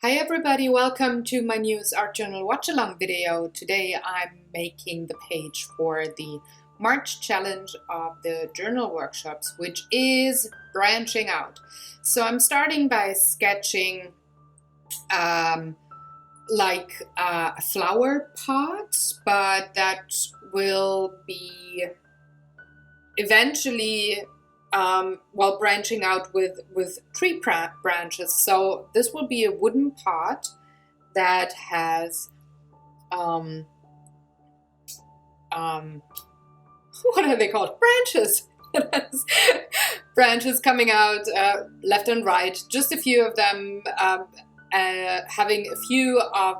Hi everybody, welcome to my news art journal watch along video. Today I'm making the page for the March challenge of the journal workshops, which is branching out. So I'm starting by sketching like a flower pot, but that will be eventually branching out with tree branches. So this will be a wooden pot that has what are they called? Branches. It has branches coming out left and right, just a few of them, having a few of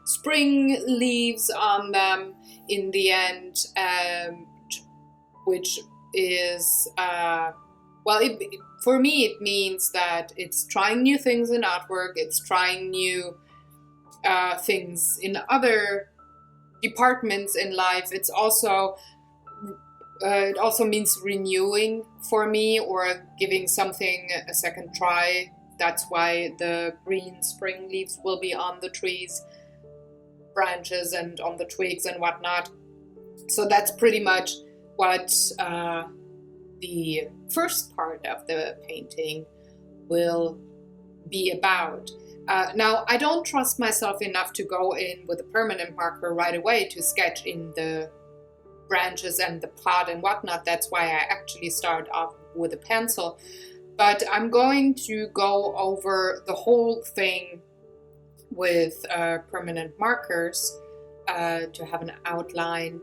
spring leaves on them in the end, which is for me it means that it's trying new things in artwork, it's trying new things in other departments in life. It's also it also means renewing for me, or giving something a second try. That's why the green spring leaves will be on the trees branches and on the twigs and whatnot. So that's pretty much what the first part of the painting will be about. Now, I don't trust myself enough to go in with a permanent marker right away to sketch in the branches and the pot and whatnot. That's why I actually start off with a pencil. But I'm going to go over the whole thing with permanent markers to have an outline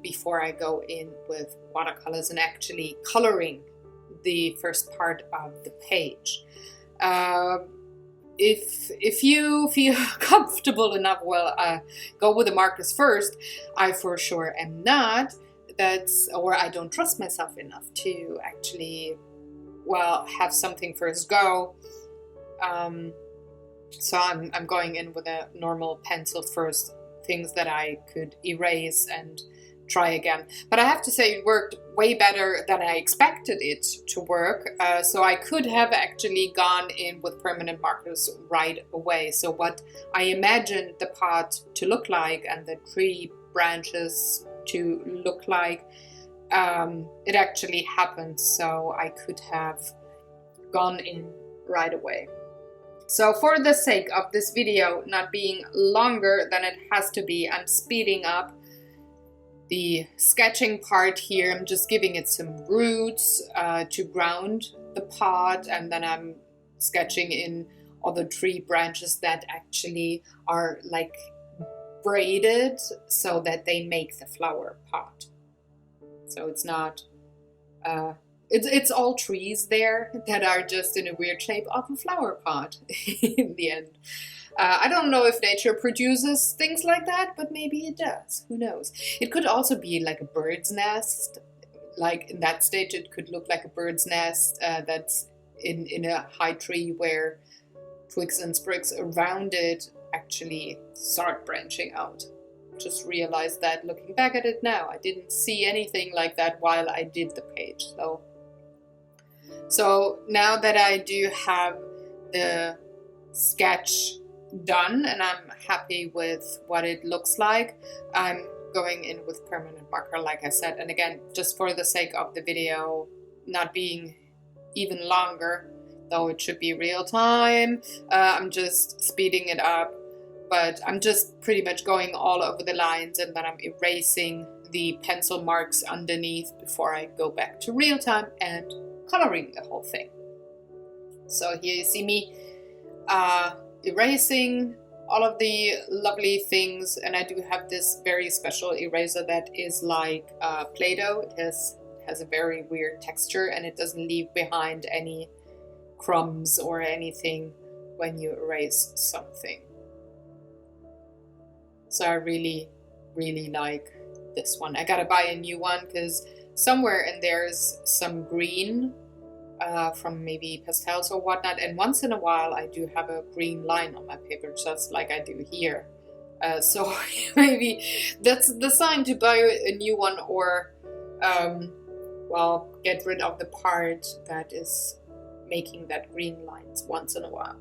before I go in with watercolors and actually coloring the first part of the page. If you feel comfortable enough, go with the markers first. I for sure am not. Or I don't trust myself enough to actually, have something first go. So I'm going in with a normal pencil first, things that I could erase and try again. But I have to say it worked way better than I expected it to work. So I could have actually gone in with permanent markers right away. So what I imagined the pot to look like and the tree branches to look like, it actually happened. So I could have gone in right away. So for the sake of this video not being longer than it has to be, I'm speeding up the sketching part here. I'm just giving it some roots to ground the pot, and then I'm sketching in all the tree branches that actually are like braided so that they make the flower pot. So it's not it's all trees there that are just in a weird shape of a flower pot in the end. I don't know if nature produces things like that, but maybe it does. Who knows? It could also be like a bird's nest. Like in that stage, it could look like a bird's nest that's in a high tree where twigs and sprigs around it actually start branching out. Just realized that looking back at it now. I didn't see anything like that while I did the page. So now that I do have the sketch done and I'm happy with what it looks like, I'm going in with permanent marker, like I said. And again, just for the sake of the video not being even longer, though it should be real time, I'm just speeding it up. But I'm just pretty much going all over the lines, and then I'm erasing the pencil marks underneath before I go back to real time and coloring the whole thing. So here you see me erasing all of the lovely things, and I do have this very special eraser that is like Play-Doh. It has a very weird texture, and it doesn't leave behind any crumbs or anything when you erase something. So I really, really like this one. I gotta buy a new one because somewhere in there is some green from maybe pastels or whatnot. And once in a while I do have a green line on my paper, just like I do here. So maybe that's the sign to buy a new one, or get rid of the part that is making that green lines once in a while.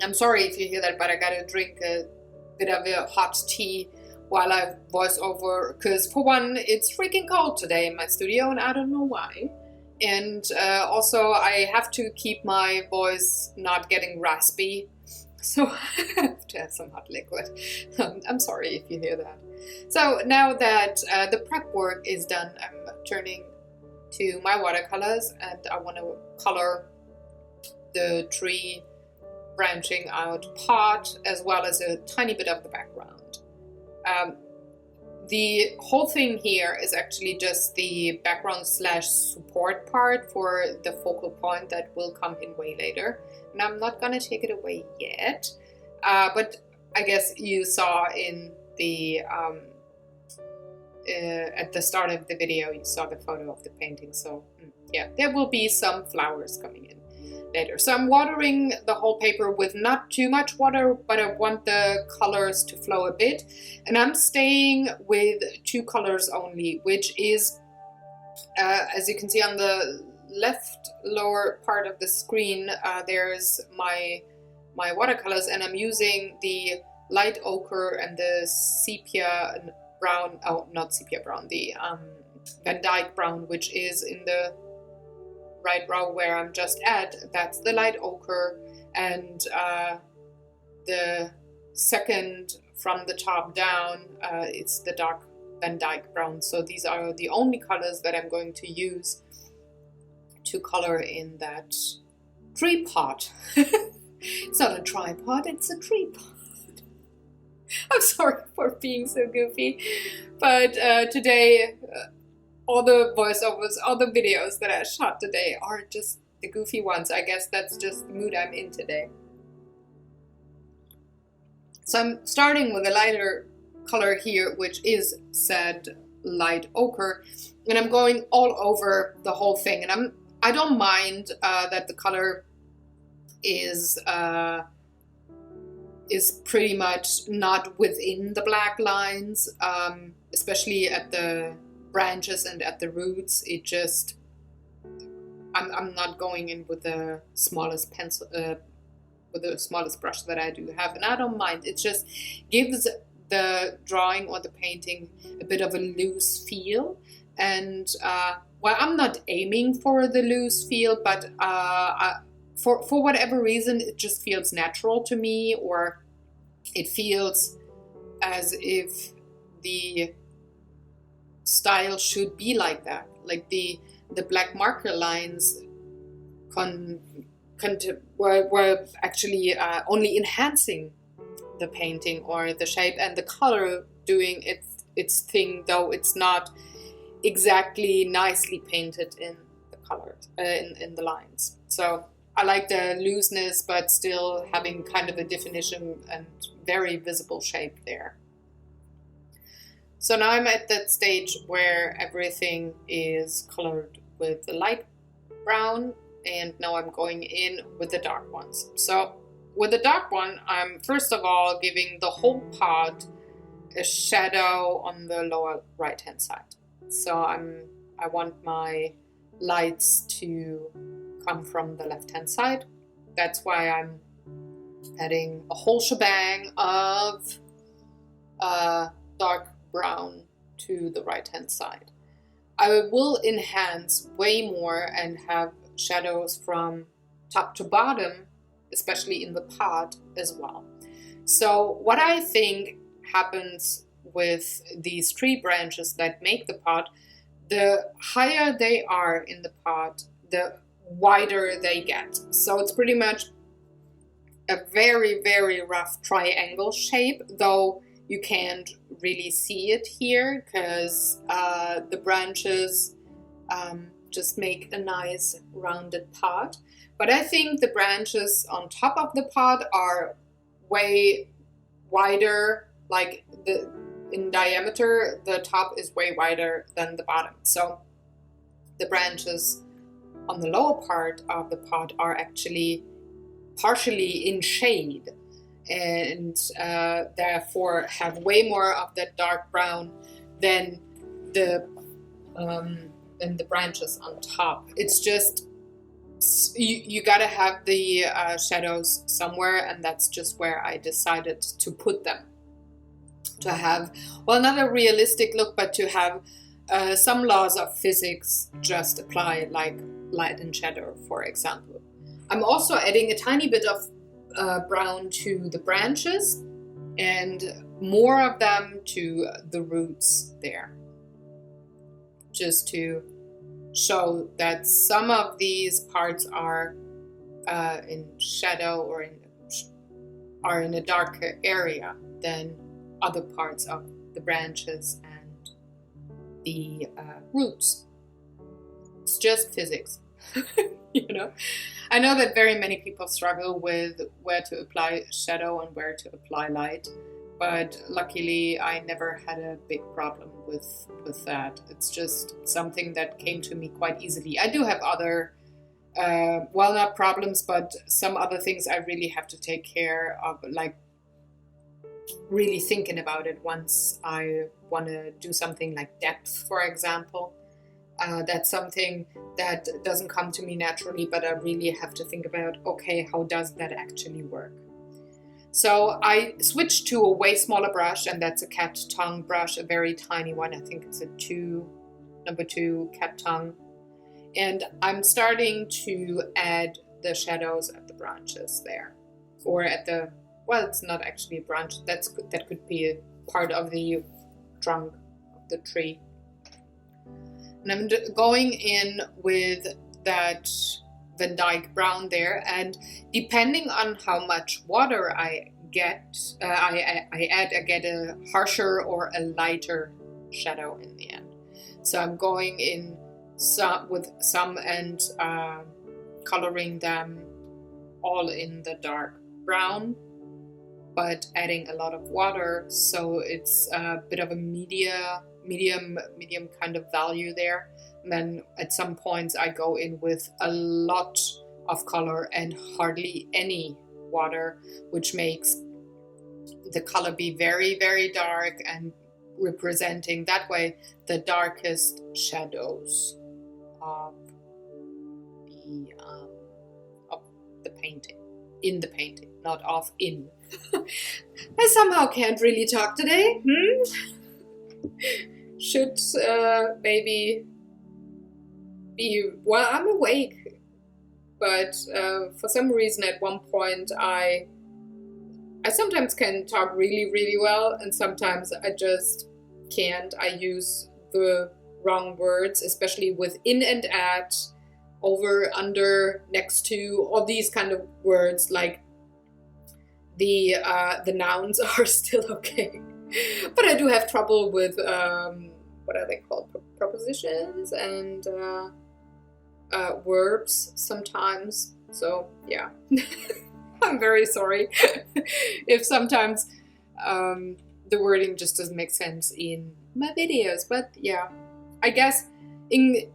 I'm sorry if you hear that, but I gotta drink a bit of a hot tea while I voice over, because for one, it's freaking cold today in my studio and I don't know why. And also I have to keep my voice not getting raspy, so I have to have some hot liquid. I'm sorry if you hear that. So now that the prep work is done, I'm turning to my watercolors and I want to color the tree branching out part as well as a tiny bit of the background. The whole thing here is actually just the background / support part for the focal point that will come in way later. And I'm not gonna take it away yet, but I guess you saw in the at the start of the video, you saw the photo of the painting. So yeah, there will be some flowers coming in later. So I'm watering the whole paper with not too much water, but I want the colors to flow a bit. And I'm staying with 2 colors only, which is, as you can see on the left lower part of the screen, there's my watercolors, and I'm using the light ochre and the sepia brown, oh, not sepia brown, the Van Dyke brown, which is in the right row where I'm just at. That's the light ochre, and the second from the top down, it's the dark Van Dyke brown. So these are the only colors that I'm going to use to color in that tree pot. It's not a tripod, it's a tree pot. I'm sorry for being so goofy, but today all the voiceovers, all the videos that I shot today are just the goofy ones. I guess that's just the mood I'm in today. So I'm starting with a lighter color here, which is said light ochre, and I'm going all over the whole thing. And I don't mind that the color is pretty much not within the black lines, especially at the branches and at the roots. It just, I'm not going in with the smallest pencil, with the smallest brush that I do have, and I don't mind. It just gives the drawing or the painting a bit of a loose feel. And well, I'm not aiming for the loose feel, but for whatever reason, it just feels natural to me, or it feels as if the style should be like that. Like the black marker lines were actually only enhancing the painting or the shape, and the color doing its thing, though it's not exactly nicely painted in the colors, in the lines. So I like the looseness, but still having kind of a definition and very visible shape there. So now I'm at that stage where everything is colored with the light brown, and now I'm going in with the dark ones. So with the dark one, I'm first of all giving the whole pot a shadow on the lower right hand side. So I want my lights to come from the left hand side. That's why I'm adding a whole shebang of dark brown to the right hand side. I will enhance way more and have shadows from top to bottom, especially in the pot as well. So what I think happens with these tree branches that make the pot, the higher they are in the pot, the wider they get. So it's pretty much a very, very rough triangle shape, though you can't really see it here because the branches just make a nice rounded pot. But I think the branches on top of the pot are way wider, like in diameter, the top is way wider than the bottom. So the branches on the lower part of the pot are actually partially in shade, and therefore have way more of that dark brown than the branches on top. It's just you gotta have the shadows somewhere, and that's just where I decided to put them. To have, well, not a realistic look, but to have some laws of physics just apply, like light and shadow, for example. I'm also adding a tiny bit of brown to the branches and more of them to the roots there, just to show that some of these parts are in shadow or are in a darker area than other parts of the branches and the roots. It's just physics. You know, I know that very many people struggle with where to apply shadow and where to apply light, but luckily I never had a big problem with that. It's just something that came to me quite easily. I do have other well, not problems, but some other things I really have to take care of, like really thinking about it once I want to do something like depth, for example. That's something that doesn't come to me naturally, but I really have to think about, okay, how does that actually work? So I switched to a way smaller brush, and that's a cat tongue brush, a very tiny one. I think it's a number 2 cat tongue. And I'm starting to add the shadows at the branches there, or at the, well, it's not actually a branch. That could be a part of the trunk of the tree. And I'm going in with that Van Dyke brown there, and depending on how much water I get, I get a harsher or a lighter shadow in the end. So I'm going in with some and coloring them all in the dark brown, but adding a lot of water, so it's a bit of a medium kind of value there. And then at some points I go in with a lot of color and hardly any water, which makes the color be very, very dark and representing that way the darkest shadows of the painting, in the painting, not of in. I somehow can't really talk today. Should maybe be, well, I'm awake, but for some reason at one point I sometimes can talk really, really well, and sometimes I just can't. I use the wrong words, especially with in and at, over, under, next to, all these kind of words. Like the nouns are still okay, but I do have trouble with what are they called, prepositions and verbs sometimes. So yeah. I'm very sorry if sometimes the wording just doesn't make sense in my videos, but yeah, I guess in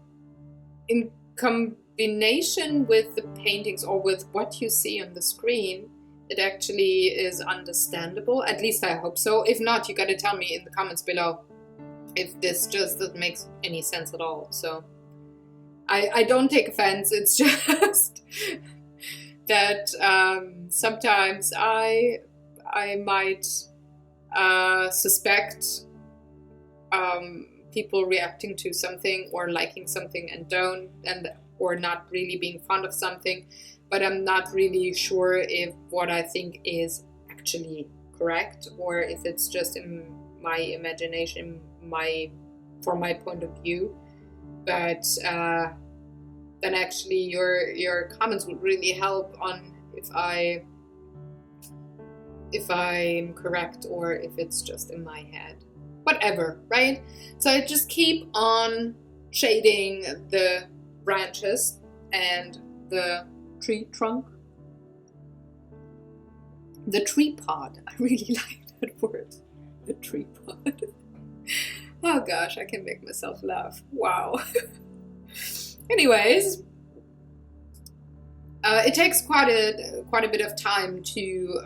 combination with the paintings or with what you see on the screen, it actually is understandable. At least I hope so. If not, you gotta tell me in the comments below if this just doesn't make any sense at all. So I don't take offense. It's just that sometimes I might suspect people reacting to something or liking something or not really being fond of something, but I'm not really sure if what I think is actually correct or if it's just in my imagination, from my point of view. But then actually your comments would really help on if I'm correct or if it's just in my head. Whatever, right? So I just keep on shading the branches and the tree trunk. The tree pod. I really like that word. The tree pod. Oh gosh, I can make myself laugh. Wow. Anyways, it takes quite a bit of time to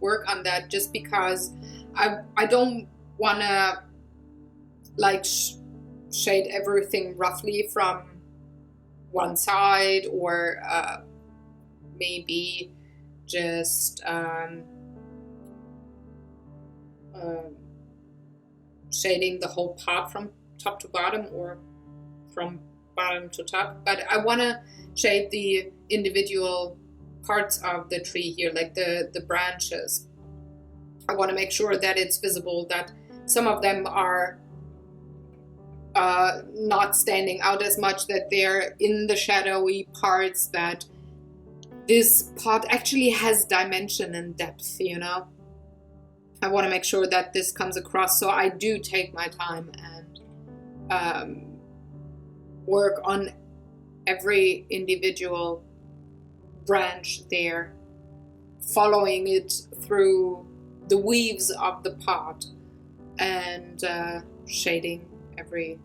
work on that, just because I don't want to like shade everything roughly from one side, or maybe just shading the whole pot from top to bottom or from bottom to top. But I want to shade the individual parts of the tree here, like the branches. I want to make sure that it's visible, that some of them are not standing out as much, that they're in the shadowy parts, that this pot actually has dimension and depth, you know. I want to make sure that this comes across, so I do take my time and work on every individual branch there, following it through the weaves of the pot, and shading every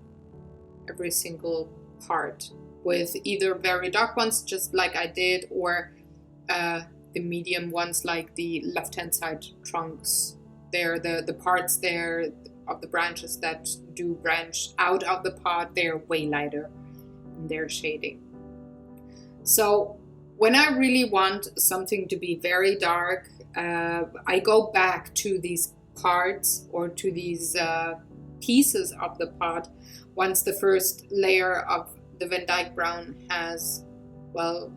single part with either very dark ones, just like I did, or the medium ones, like the left-hand side trunks. They're the parts there of the branches that do branch out of the pot. They're way lighter in their shading. So when I really want something to be very dark, I go back to these parts or to these pieces of the pot once the first layer of the Van Dyke brown has, well,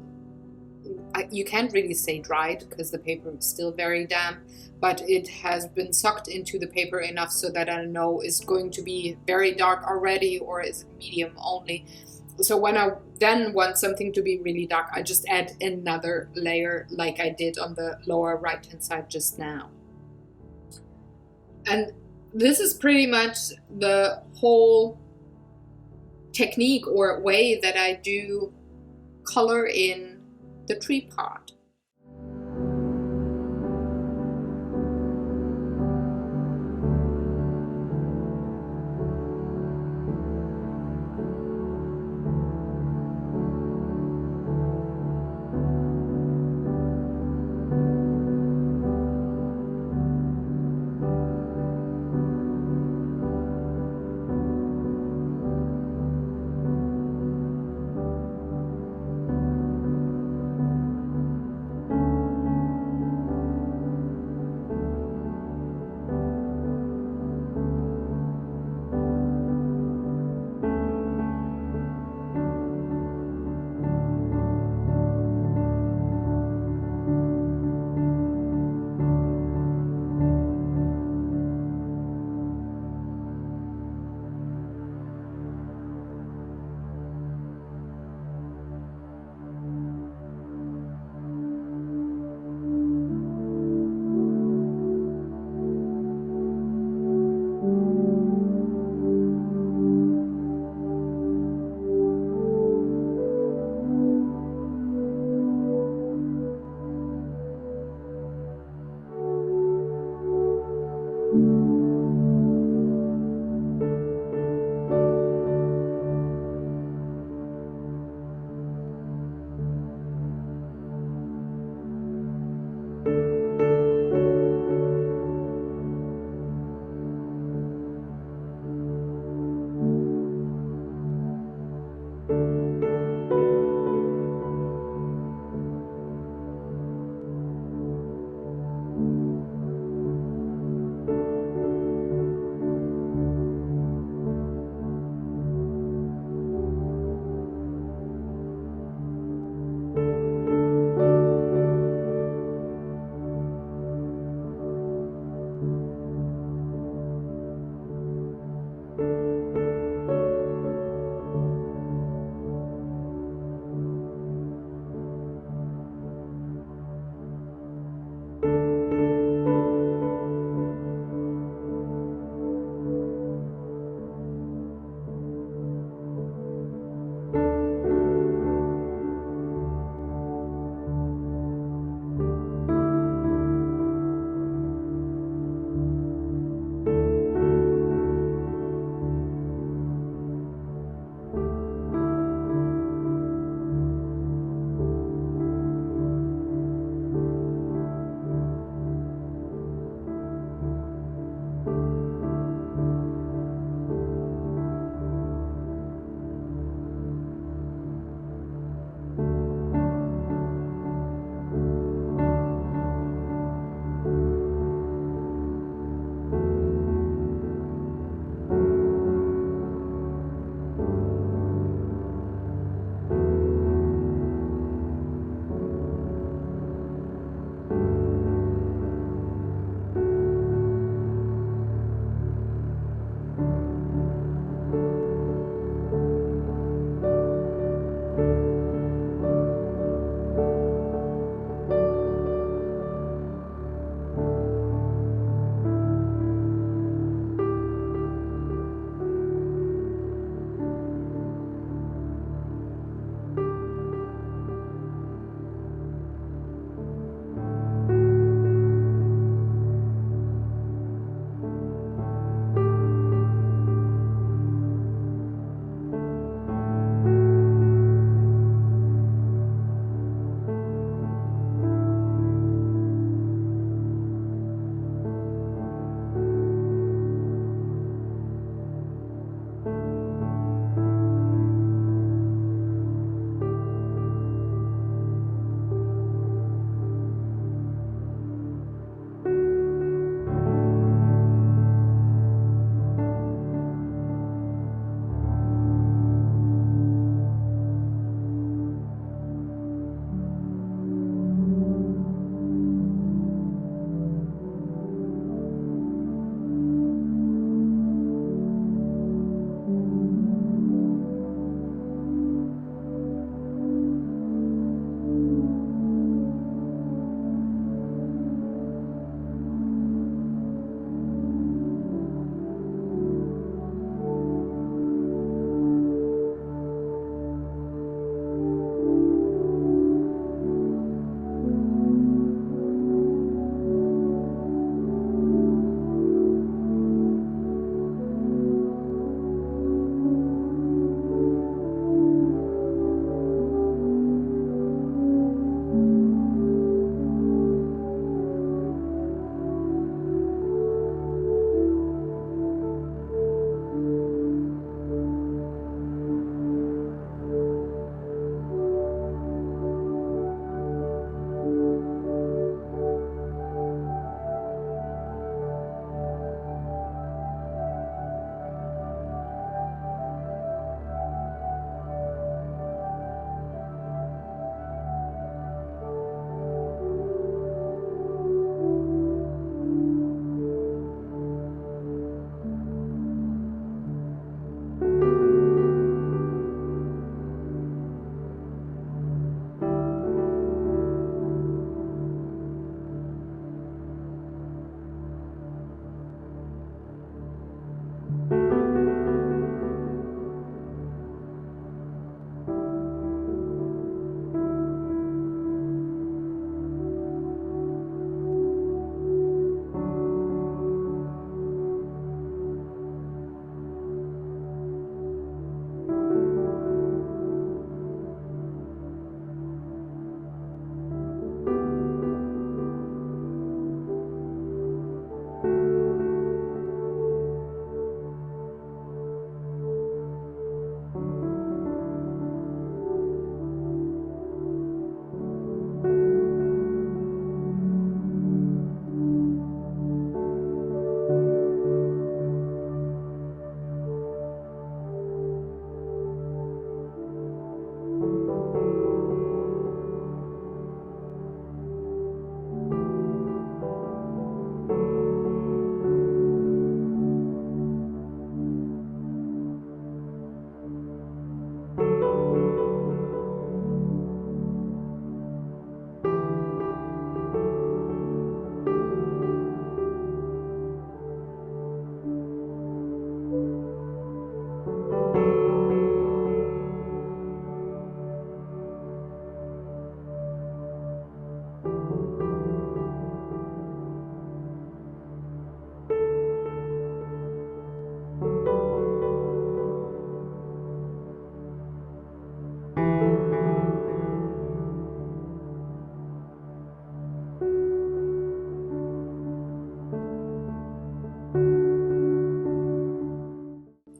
you can't really say dried because the paper is still very damp, but it has been sucked into the paper enough so that I know it's going to be very dark already, or is it medium only. So when I then want something to be really dark, I just add another layer like I did on the lower right hand side just now. And this is pretty much the whole technique or way that I do color in the tree pot.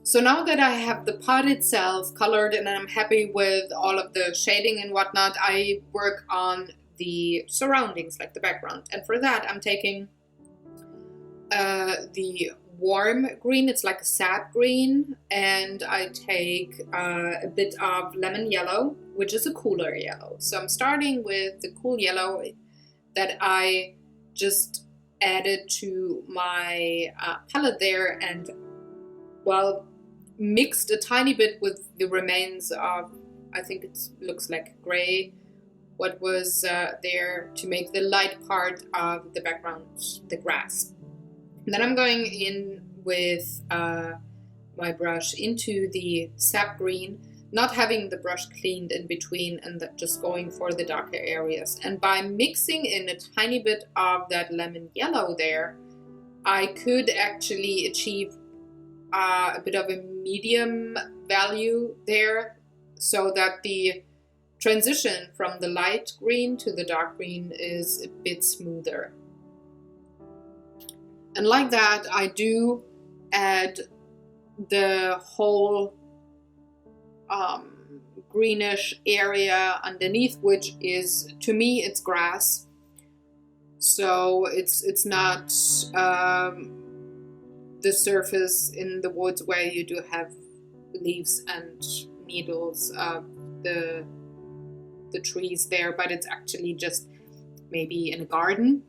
So now that I have the pot itself colored and I'm happy with all of the shading and whatnot, I work on the surroundings, like the background. And for that, I'm taking the warm green. It's like a sap green. And I take a bit of lemon yellow, which is a cooler yellow. So I'm starting with the cool yellow that I just added to my palette there, and well, mixed a tiny bit with the remains of, I think it looks like gray, what was there, to make the light part of the background, the grass. And then I'm going in with my brush into the sap green, not having the brush cleaned in between, and just going for the darker areas. And by mixing in a tiny bit of that lemon yellow there, I could actually achieve a bit of a medium value there, so that the transition from the light green to the dark green is a bit smoother. And like that, I do add the whole greenish area underneath, which is, to me, it's grass. So it's not the surface in the woods where you do have leaves and needles of the trees there, but it's actually just maybe in a garden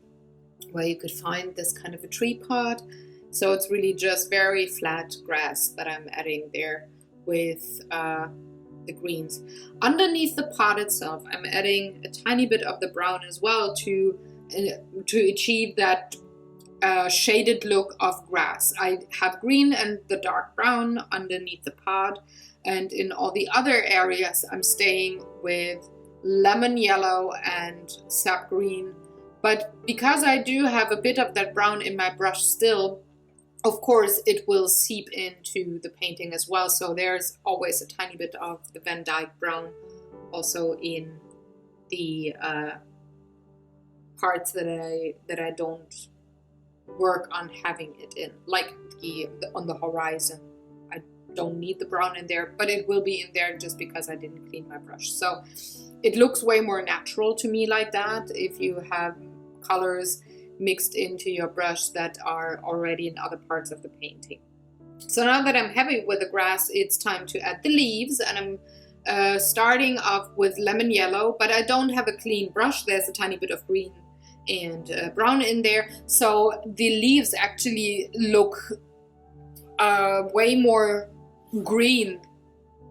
where you could find this kind of a tree pot. So it's really just very flat grass that I'm adding there with the greens. Underneath the pot itself, I'm adding a tiny bit of the brown as well to achieve that shaded look of grass. I have green and the dark brown underneath the pot, and in all the other areas I'm staying with lemon yellow and sap green. But because I do have a bit of that brown in my brush still, of course it will seep into the painting as well. So there's always a tiny bit of the Van Dyke brown also in the parts that I don't work on having it in, like on the horizon. I don't need the brown in there, but it will be in there just because I didn't clean my brush. So it looks way more natural to me like that if you have colors mixed into your brush that are already in other parts of the painting. So now that I'm happy with the grass, it's time to add the leaves, and I'm starting off with lemon yellow, but I don't have a clean brush. There's a tiny bit of green and brown in there, so the leaves actually look way more green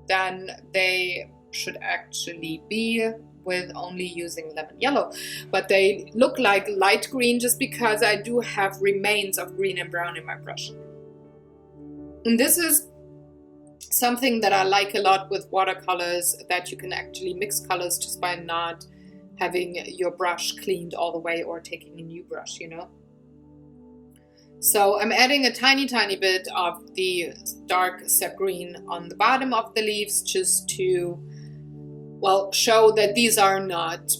than they should actually be with only using lemon yellow. But they look like light green just because I do have remains of green and brown in my brush. And this is something that I like a lot with watercolors, that you can actually mix colors just by not having your brush cleaned all the way or taking a new brush, you know. So I'm adding a tiny bit of the dark sap green on the bottom of the leaves, just to, well, show that these are not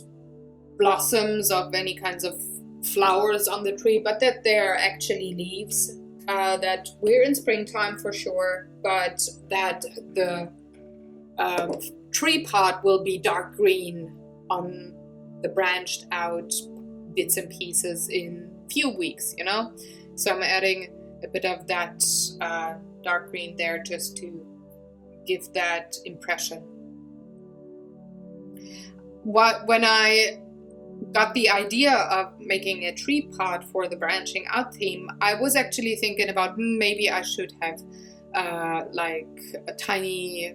blossoms of any kinds of flowers on the tree, but that they're actually leaves, that we're in springtime for sure, but that the tree pot will be dark green on the branched out bits and pieces in few weeks, you know. So I'm adding a bit of that dark green there just to give that impression. When I got the idea of making a tree pot for the branching out theme, I was actually thinking about maybe I should have like a tiny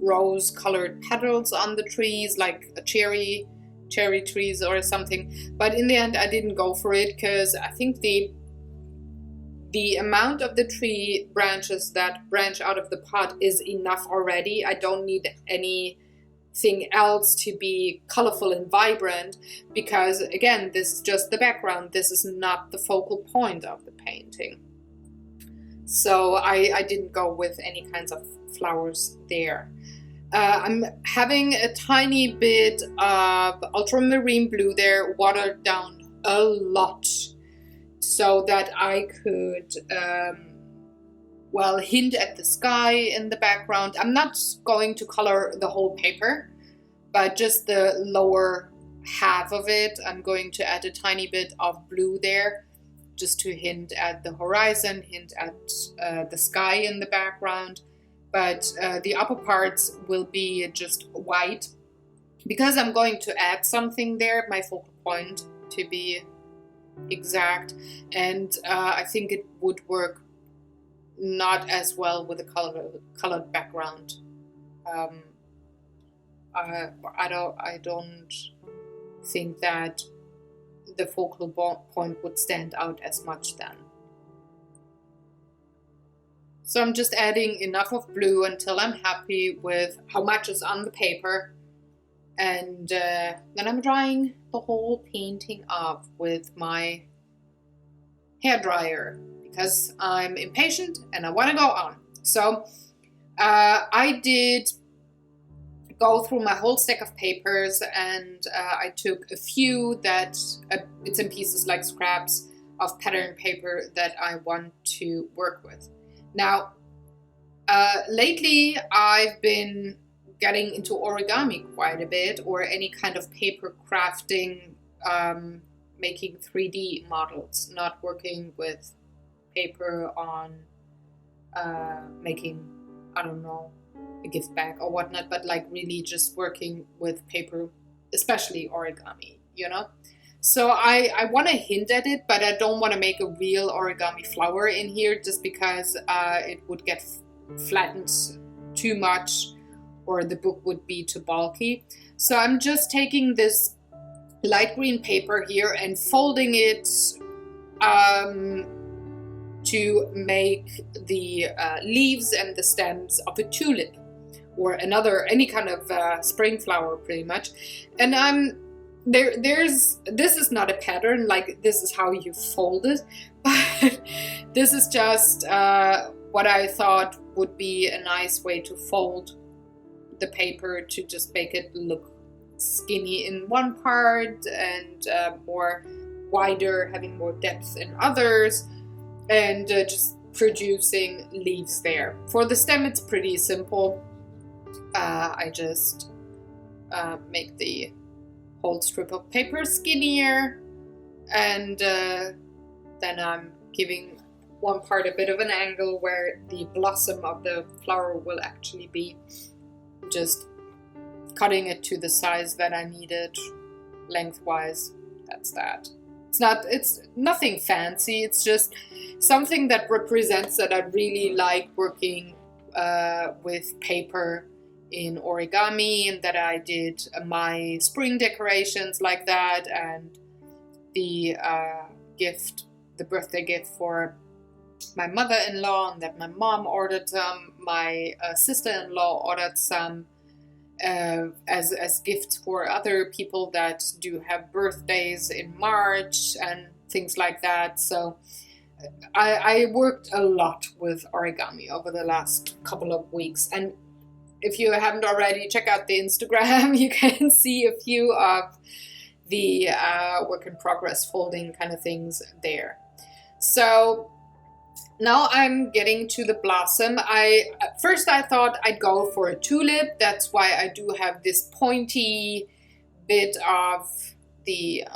rose colored petals on the trees, like a cherry trees or something. But in the end I didn't go for it, because I think the amount of the tree branches that branch out of the pot is enough already. I don't need anything else to be colorful and vibrant, because again, this is just the background. This is not the focal point of the painting. So I didn't go with any kinds of flowers there. I'm having a tiny bit of ultramarine blue there, watered down a lot, so that I could well, hint at the sky in the background. I'm not going to color the whole paper, but just the lower half of it. I'm going to add a tiny bit of blue there, just to hint at the horizon, hint at the sky in the background. But the upper parts will be just white, because I'm going to add something there, my focal point to be exact. And I think it would work not as well with a colored background. I don't think that the focal point would stand out as much then. So I'm just adding enough of blue until I'm happy with how much is on the paper. And then I'm drying the whole painting off with my hairdryer, because I'm impatient and I want to go on. So I did go through my whole stack of papers, and I took a few that bits and pieces, like scraps of pattern paper that I want to work with. Now, lately I've been getting into origami quite a bit, or any kind of paper crafting, making 3D models, not working with paper on making, I don't know, a gift bag or whatnot, but like really just working with paper, especially origami, you know? So I want to hint at it, but I don't want to make a real origami flower in here, just because it would get flattened too much, or the book would be too bulky. So I'm just taking this light green paper here and folding it to make the leaves and the stems of a tulip, or any kind of spring flower, pretty much. And this is not a pattern, like this is how you fold it, but this is just what I thought would be a nice way to fold the paper, to just make it look skinny in one part and more wider, having more depth in others, and just producing leaves there. For the stem, it's pretty simple. I just make the whole strip of paper skinnier, and then I'm giving one part a bit of an angle where the blossom of the flower will actually be, just cutting it to the size that I needed lengthwise. That's that. It's nothing fancy, it's just something that represents that I really like working with paper in origami, and that I did my spring decorations like that, and the birthday gift for my mother-in-law, and that my mom ordered some, my sister-in-law ordered some as gifts for other people that do have birthdays in March and things like that. So I worked a lot with origami over the last couple of weeks, and if you haven't already, check out the Instagram. You can see a few of the work in progress folding kind of things there. So now I'm getting to the blossom. At first I thought I'd go for a tulip. That's why I do have this pointy bit of the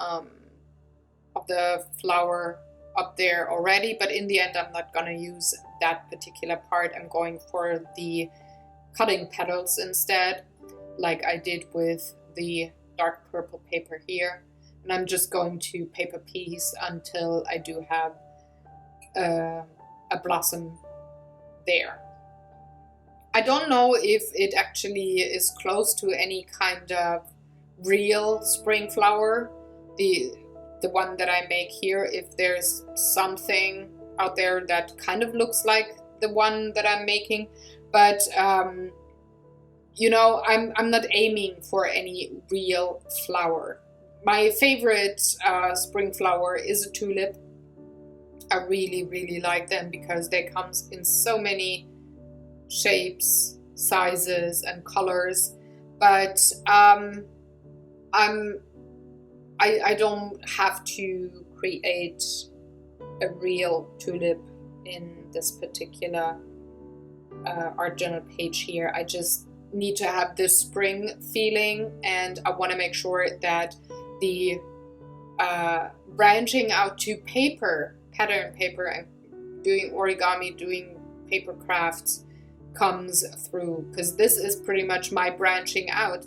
flower up there already. But in the end, I'm not gonna use that particular part. I'm going for the cutting petals instead, like I did with the dark purple paper here. And I'm just going to paper piece until I do have a blossom there. I don't know if it actually is close to any kind of real spring flower, the one that I make here, if there's something out there that kind of looks like the one that I'm making. But you know, I'm not aiming for any real flower. My favorite spring flower is a tulip. I really, really like them because they come in so many shapes, sizes, and colors. But I don't have to create a real tulip in this particular art journal page here. I just need to have this spring feeling, and I want to make sure that the branching out to paper, pattern paper, and doing origami, doing paper crafts comes through, because this is pretty much my branching out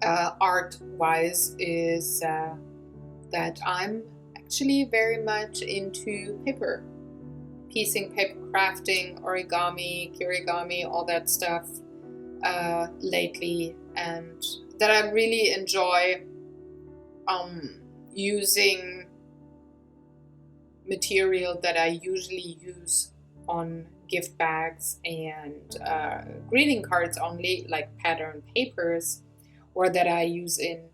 art wise, is that I'm actually very much into paper piecing, paper crafting, origami, kirigami, all that stuff lately, and that I really enjoy using material that I usually use on gift bags and greeting cards only, like pattern papers, or that I use in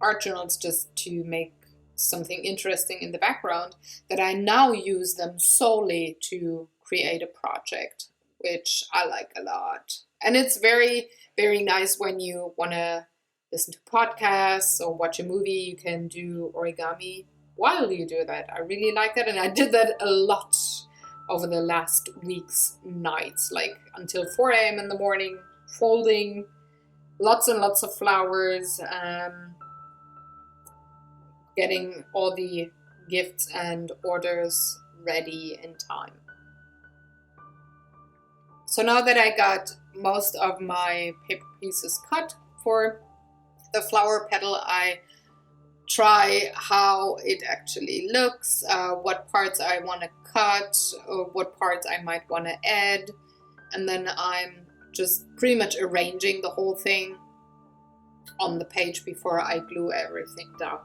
art journals just to make something interesting in the background, that I now use them solely to create a project, which I like a lot. And it's very, very nice when you want to listen to podcasts or watch a movie, you can do origami while you do that. I really like that, and I did that a lot over the last week's nights, like until 4 a.m. in the morning, folding lots and lots of flowers, getting all the gifts and orders ready in time. So now that I got most of my paper pieces cut for the flower petal, I try how it actually looks, what parts I want to cut, or what parts I might want to add, and then I'm just pretty much arranging the whole thing on the page before I glue everything down.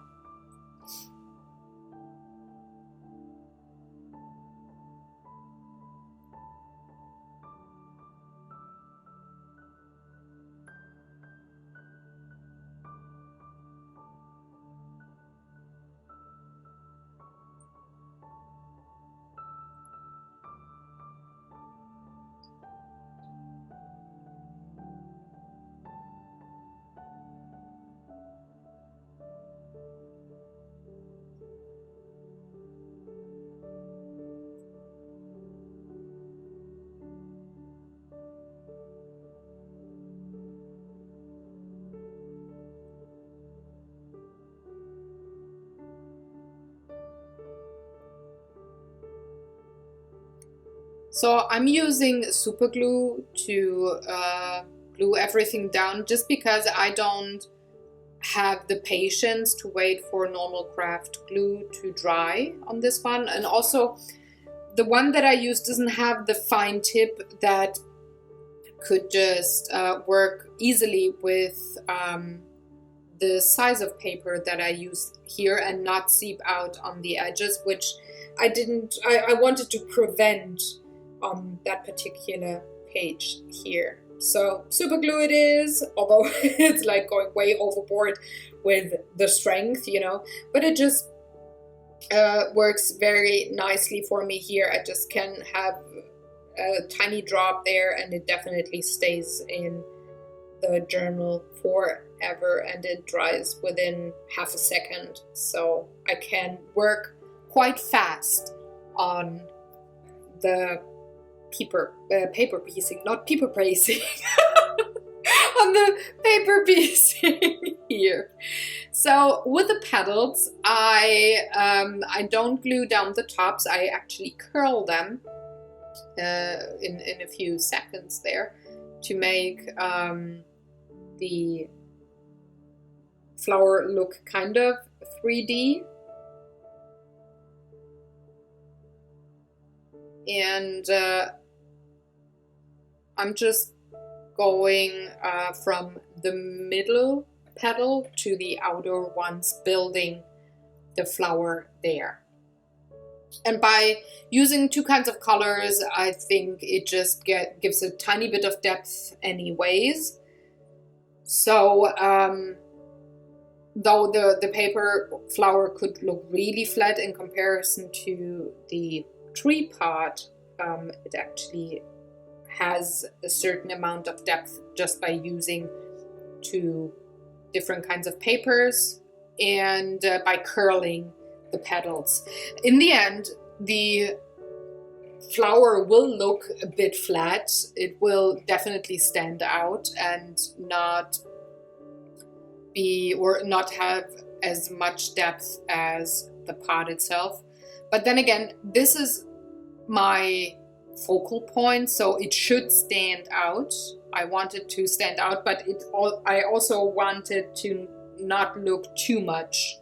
So I'm using super glue to glue everything down, just because I don't have the patience to wait for normal craft glue to dry on this one. And also the one that I use doesn't have the fine tip that could just work easily with the size of paper that I use here and not seep out on the edges, which I wanted to prevent on that particular page here. So super glue it is, although it's like going way overboard with the strength, but it just works very nicely for me here. I just can have a tiny drop there and it definitely stays in the journal forever, and it dries within half a second. So I can work quite fast on the paper piecing, not paper piecing, on the paper piecing here. So with the petals, I don't glue down the tops. I actually curl them in a few seconds there to make the flower look kind of 3D. And I'm just going from the middle petal to the outer ones, building the flower there. And by using two kinds of colors, I think it just gives a tiny bit of depth anyways. So though the paper flower could look really flat in comparison to the tree part, it actually has a certain amount of depth just by using two different kinds of papers and by curling the petals. In the end, the flower will look a bit flat. It will definitely stand out and not have as much depth as the pot itself. But then again, this is my focal point, so it should stand out. I want it to stand out, but I also want it to not look too much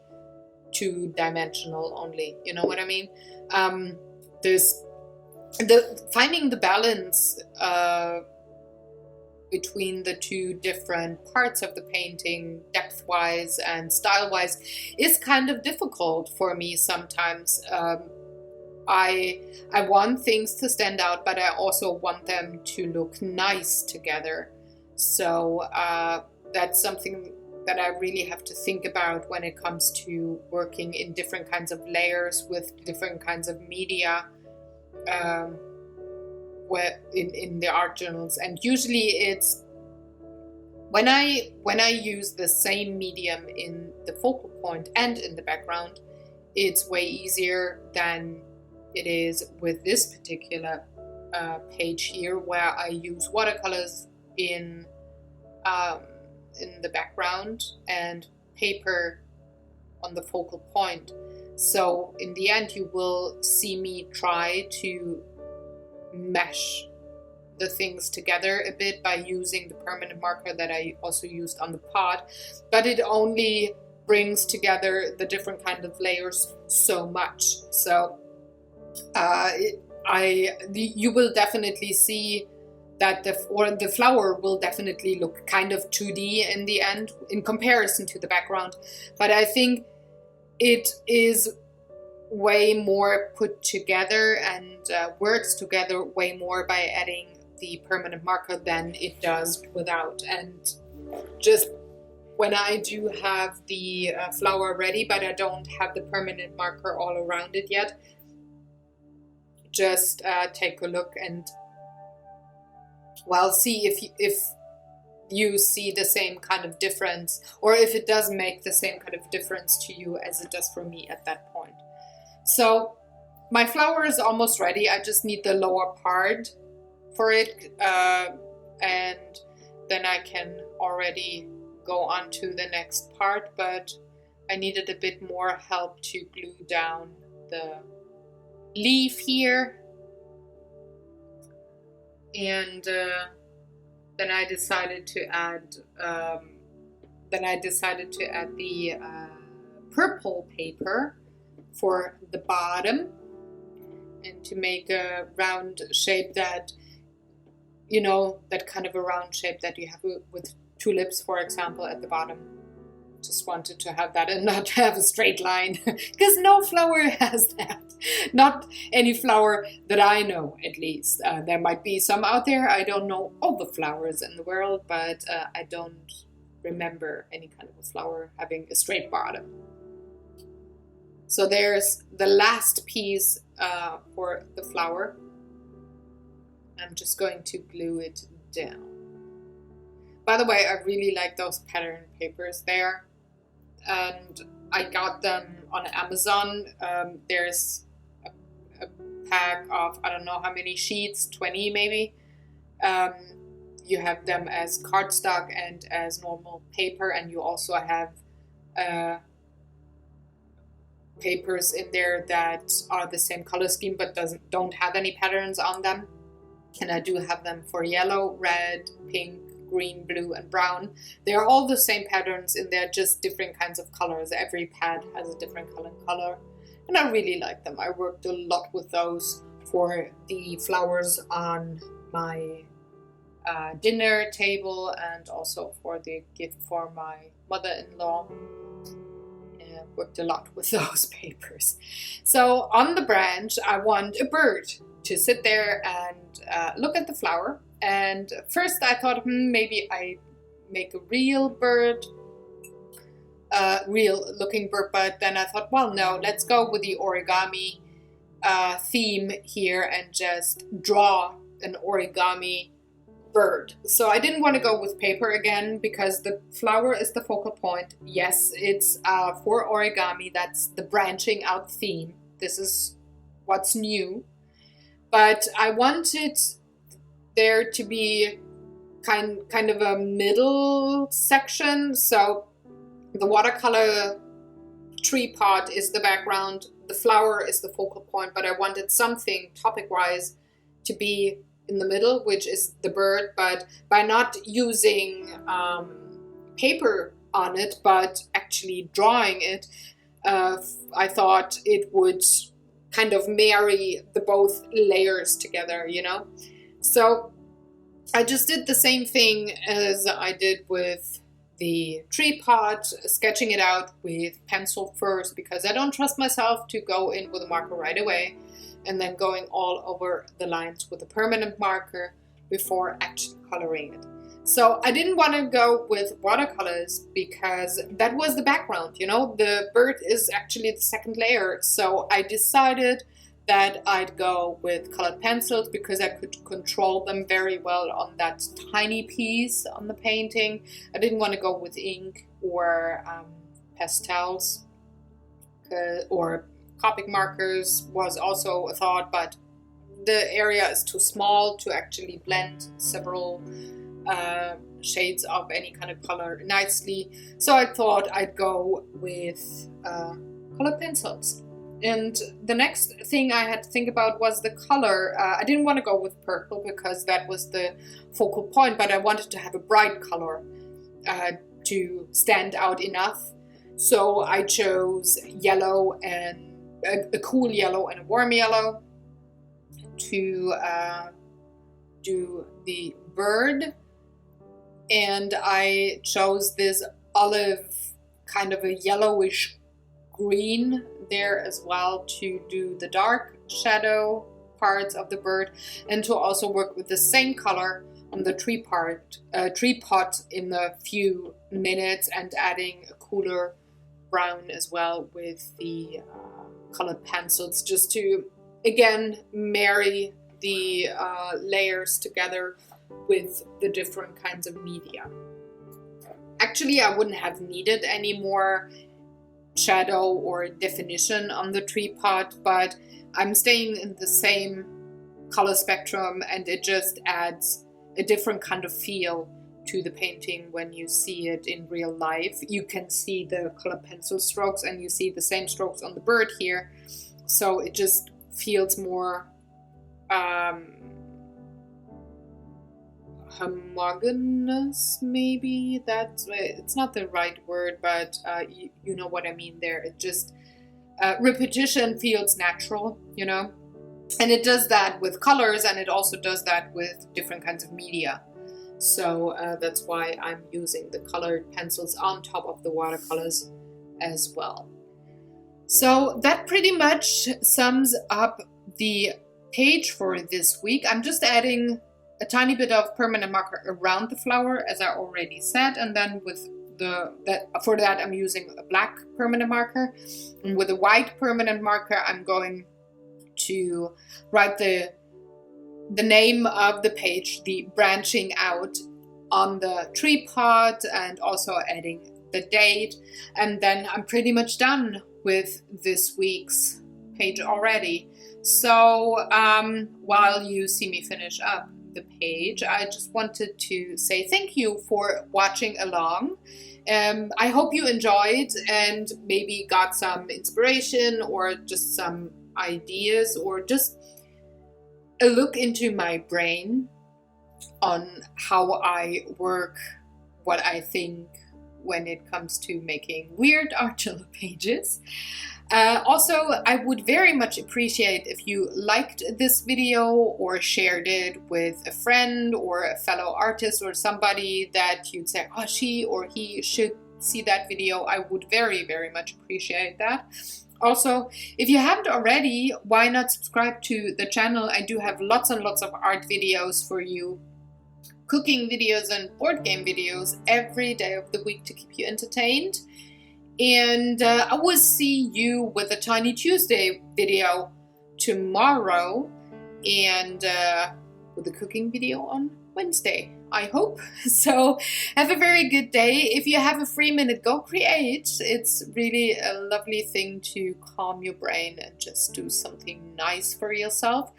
two-dimensional only. You know what I mean? Finding the balance between the two different parts of the painting, depth-wise and style-wise, is kind of difficult for me sometimes. I want things to stand out, but I also want them to look nice together. So that's something that I really have to think about when it comes to working in different kinds of layers with different kinds of media in the art journals. And usually it's when I use the same medium in the focal point and in the background, it's way easier than it is with this particular page here, where I use watercolors in the background and paper on the focal point. So in the end, you will see me try to mesh the things together a bit by using the permanent marker that I also used on the pot, but it only brings together the different kind of layers so much. So you will definitely see that the flower will definitely look kind of 2D in the end in comparison to the background, but I think it is way more put together and works together way more by adding the permanent marker than it does without. And just when I do have the flower ready, but I don't have the permanent marker all around it yet, just take a look and see if you see the same kind of difference, or if it does make the same kind of difference to you as it does for me at that point. So my flower is almost ready. I just need the lower part for it, and then I can already go on to the next part, but I needed a bit more help to glue down the leaf here. And then I decided to add the purple paper for the bottom, and to make a round shape that, that kind of a round shape that you have with tulips, for example, at the bottom. Just wanted to have that and not have a straight line, because no flower has that. Not any flower that I know, at least. There might be some out there. I don't know all the flowers in the world, but I don't remember any kind of a flower having a straight bottom. So there's the last piece for the flower. I'm just going to glue it down. By the way, I really like those pattern papers there, and I got them on Amazon. There's a pack of, I don't know how many sheets, 20 maybe. You have them as cardstock and as normal paper, and you also have papers in there that are the same color scheme but don't have any patterns on them. And I do have them for yellow, red, pink, green, blue, and brown. They're all the same patterns in there, just different kinds of colors. Every pad has a different color, and I really like them. I worked a lot with those for the flowers on my dinner table, and also for the gift for my mother-in-law. Worked a lot with those papers. So on the branch, I want a bird to sit there and look at the flower. And first I thought, maybe I make a real bird, real looking bird, but then I thought, well, no, let's go with the origami theme here and just draw an origami bird. So I didn't want to go with paper again, because the flower is the focal point. Yes, it's for origami. That's the branching out theme. This is what's new. But I wanted there to be kind of a middle section. So the watercolor tree pot is the background, the flower is the focal point, but I wanted something topic-wise to be in the middle, which is the bird, but by not using paper on it, but actually drawing it, I thought it would kind of marry the both layers together, you know? So I just did the same thing as I did with the tree pot, sketching it out with pencil first, because I don't trust myself to go in with a marker right away and then going all over the lines with a permanent marker before actually coloring it. So I didn't want to go with watercolors because that was the background, you know, the bird is actually the second layer. So I decided that I'd go with colored pencils because I could control them very well on that tiny piece on the painting. I didn't want to go with ink or pastels or Copic markers was also a thought, but the area is too small to actually blend several shades of any kind of color nicely. So I thought I'd go with colored pencils. And the next thing I had to think about was the color. I didn't want to go with purple because that was the focal point, but I wanted to have a bright color to stand out enough. So I chose yellow and a cool yellow and a warm yellow to do the bird. And I chose this olive, kind of a yellowish green there as well to do the dark shadow parts of the bird, and to also work with the same color on the tree pot in a few minutes, and adding a cooler brown as well with the colored pencils, just to again marry the layers together with the different kinds of media. Actually, I wouldn't have needed any more shadow or definition on the tree pot, but I'm staying in the same color spectrum, and it just adds a different kind of feel to the painting when you see it in real life. You can see the colored pencil strokes and you see the same strokes on the bird here, so it just feels more homogeneous, maybe. That's, it's not the right word, but you know what I mean there. It just repetition feels natural, you know, and it does that with colors, and it also does that with different kinds of media. So that's why I'm using the colored pencils on top of the watercolors as well. So that pretty much sums up the page for this week. I'm just adding a tiny bit of permanent marker around the flower, as I already said, and then with for that I'm using a black permanent marker, and with a white permanent marker I'm going to write the name of the page, the branching out, on the tree pot, and also adding the date, and then I'm pretty much done with this week's page already. So while you see me finish up the page, I just wanted to say thank you for watching along. I hope you enjoyed and maybe got some inspiration or just some ideas, or just a look into my brain on how I work, what I think when it comes to making weird Argilla pages. Also, I would very much appreciate if you liked this video or shared it with a friend or a fellow artist or somebody that you'd say, oh, she or he should see that video. I would very, very much appreciate that. Also, if you haven't already, why not subscribe to the channel? I do have lots and lots of art videos for you, cooking videos and board game videos every day of the week to keep you entertained. And I will see you with a Tiny Tuesday video tomorrow, and with a cooking video on Wednesday. I hope. So have a very good day. If you have a free minute, go create. It's really a lovely thing to calm your brain and just do something nice for yourself.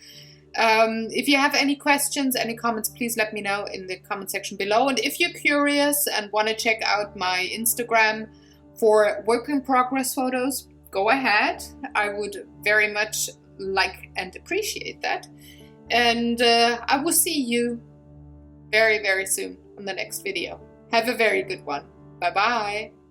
If you have any questions, any comments, please let me know in the comment section below. And if you're curious and want to check out my Instagram for work in progress photos, go ahead. I would very much like and appreciate that. And I will see you very, very soon on the next video. Have a very good one. Bye bye.